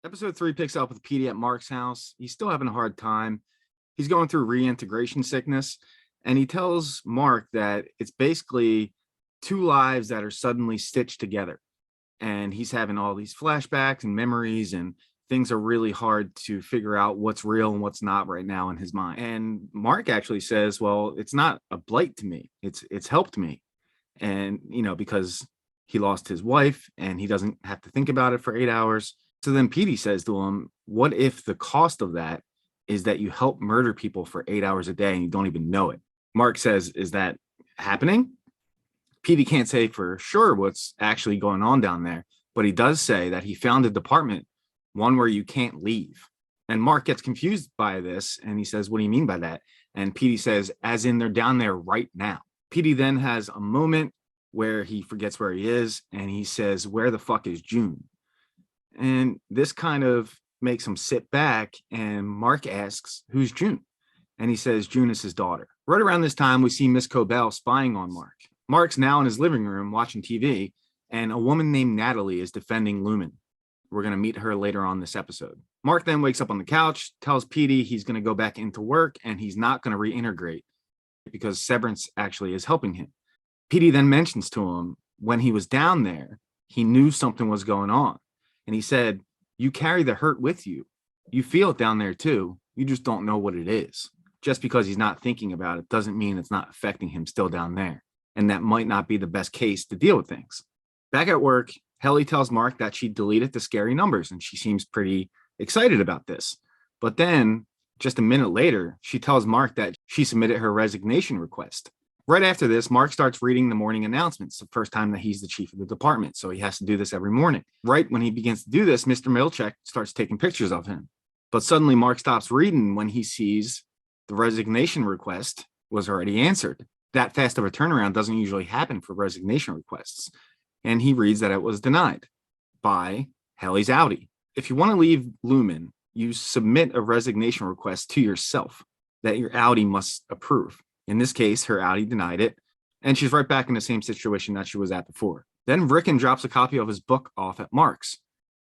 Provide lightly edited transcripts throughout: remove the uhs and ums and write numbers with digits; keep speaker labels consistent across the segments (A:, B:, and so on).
A: Episode 3 picks up with Petey at Mark's house. He's still having a hard time. He's going through reintegration sickness, and he tells Mark that it's basically two lives that are suddenly stitched together. And he's having all these flashbacks and memories, and things are really hard to figure out what's real and what's not right now in his mind. And Mark actually says, well, it's not a blight to me. It's helped me. And, because he lost his wife and he doesn't have to think about it for 8 hours. So then Petey says to him, what if the cost of that is that you help murder people for 8 hours a day and you don't even know it? Mark says, is that happening? Petey can't say for sure what's actually going on down there, but he does say that he found a department, one where you can't leave. And Mark gets confused by this and he says, what do you mean by that? And Petey says, as in they're down there right now. Petey then has a moment where he forgets where he is and he says, where the fuck is June? And this kind of makes him sit back, and Mark asks, who's June? And he says, June is his daughter. Right around this time, we see Miss Cobell spying on Mark. Mark's now in his living room watching TV, and a woman named Natalie is defending Lumen. We're going to meet her later on this episode. Mark then wakes up on the couch, tells Petey he's going to go back into work, and he's not going to reintegrate because Severance actually is helping him. Petey then mentions to him when he was down there, he knew something was going on. And he said, you carry the hurt with you. You feel it down there too. You just don't know what it is. Just because he's not thinking about it doesn't mean it's not affecting him still down there. And that might not be the best case to deal with things. Back at work, Helly tells Mark that she deleted the scary numbers and she seems pretty excited about this. But then just a minute later, she tells Mark that she submitted her resignation request. Right after this, Mark starts reading the morning announcements, the first time that he's the chief of the department, so he has to do this every morning. Right when he begins to do this, Mr. Milchek starts taking pictures of him. But suddenly Mark stops reading when he sees the resignation request was already answered. That fast of a turnaround doesn't usually happen for resignation requests. And he reads that it was denied by Helly's Audi. If you want to leave Lumen, you submit a resignation request to yourself that your Audi must approve. In this case, her Audi denied it, and she's right back in the same situation that she was at before. Then Rickon drops a copy of his book off at Mark's.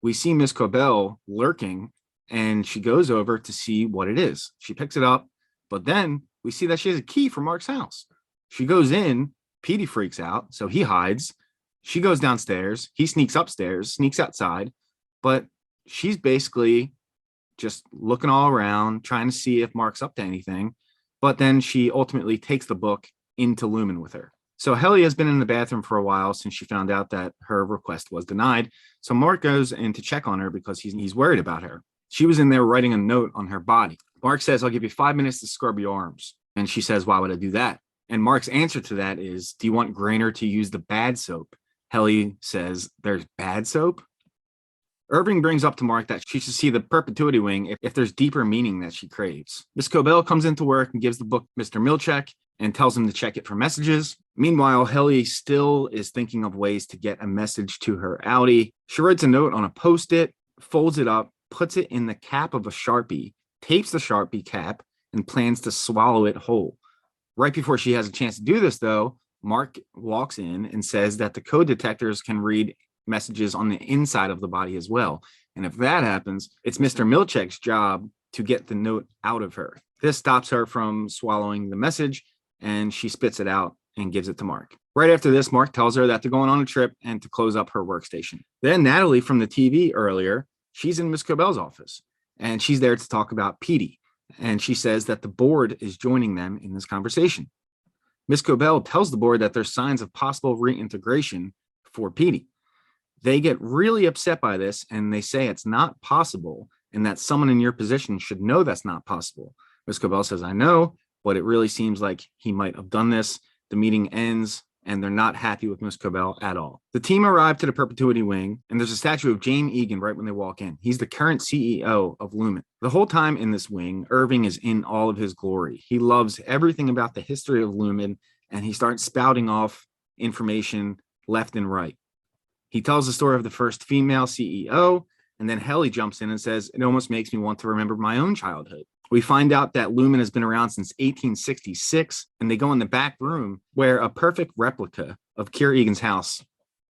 A: We see Miss Cobell lurking, and she goes over to see what it is. She picks it up, but then we see that she has a key for Mark's house. She goes in, Petey freaks out, so he hides. She goes downstairs, he sneaks upstairs, sneaks outside, but she's basically just looking all around, trying to see if Mark's up to anything. But then she ultimately takes the book into Lumen with her. So Helly has been in the bathroom for a while since she found out that her request was denied. So Mark goes in to check on her because he's worried about her. She was in there writing a note on her body. Mark says, I'll give you 5 minutes to scrub your arms. And she says, why would I do that? And Mark's answer to that is, do you want Grainer to use the bad soap? Helly says, there's bad soap? Irving brings up to Mark that she should see the Perpetuity wing if there's deeper meaning that she craves. Miss Cobell comes into work and gives the book Mr. Milchek and tells him to check it for messages. Meanwhile, Helly still is thinking of ways to get a message to her Audi. She writes a note on a Post-it, folds it up, puts it in the cap of a Sharpie, tapes the Sharpie cap, and plans to swallow it whole. Right before she has a chance to do this, though, Mark walks in and says that the code detectors can read messages on the inside of the body as well. And if that happens, it's Mr. Milchek's job to get the note out of her. This stops her from swallowing the message, and she spits it out and gives it to Mark. Right after this, Mark tells her that they're going on a trip and to close up her workstation. Then Natalie from the TV earlier, she's in Miss Cobell's office, and she's there to talk about Petey. And she says that the board is joining them in this conversation. Miss Cobell tells the board that there's signs of possible reintegration for Petey. They get really upset by this, and they say it's not possible and that someone in your position should know that's not possible. Miss Cobell says, I know, but it really seems like he might have done this. The meeting ends, and they're not happy with Miss Cobell at all. The team arrive to the Perpetuity wing, and there's a statue of James Egan right when they walk in. He's the current CEO of Lumen. The whole time in this wing, Irving is in all of his glory. He loves everything about the history of Lumen, and he starts spouting off information left and right. He tells the story of the first female CEO, and then Helly jumps in and says, it almost makes me want to remember my own childhood. We find out that Lumen has been around since 1866, and they go in the back room where a perfect replica of Keir Egan's house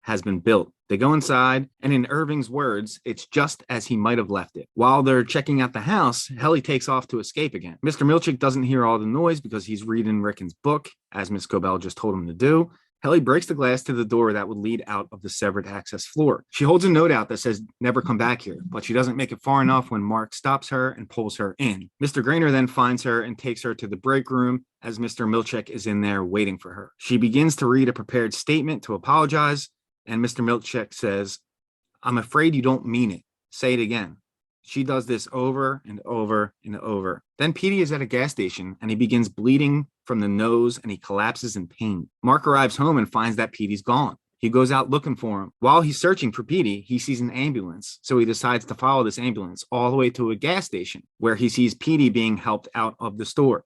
A: has been built. They go inside, and in Irving's words, it's just as he might have left it. While they're checking out the house, Helly takes off to escape again. Mr. Milchick doesn't hear all the noise because he's reading Rickon's book, as Miss Cobell just told him to do. Helly breaks the glass to the door that would lead out of the severed access floor. She holds a note out that says, "Never come back here," but she doesn't make it far enough when Mark stops her and pulls her in. Mr. Grainer then finds her and takes her to the break room as Mr. Milchick is in there waiting for her. She begins to read a prepared statement to apologize, and Mr. Milchick says, "I'm afraid you don't mean it. Say it again." She does this over and over and over. Then Petey is at a gas station and he begins bleeding from the nose and he collapses in pain. Mark arrives home and finds that Petey's gone. He goes out looking for him. While he's searching for Petey, he sees an ambulance. So he decides to follow this ambulance all the way to a gas station where he sees Petey being helped out of the store.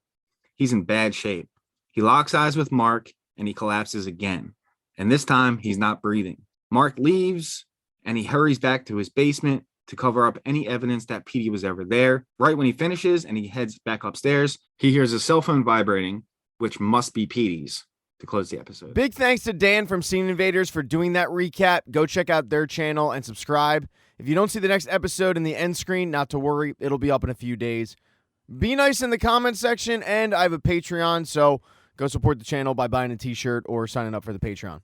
A: He's in bad shape. He locks eyes with Mark and he collapses again. And this time he's not breathing. Mark leaves and he hurries back to his basement to cover up any evidence that Petey was ever there. Right when he finishes and he heads back upstairs, he hears a cell phone vibrating, which must be Petey's, to close the episode.
B: Big thanks to Dan from Scene Invaders for doing that recap. Go check out their channel and subscribe. If you don't see the next episode in the end screen, not to worry, it'll be up in a few days. Be nice in the comment section, and I have a Patreon, so go support the channel by buying a t-shirt or signing up for the Patreon.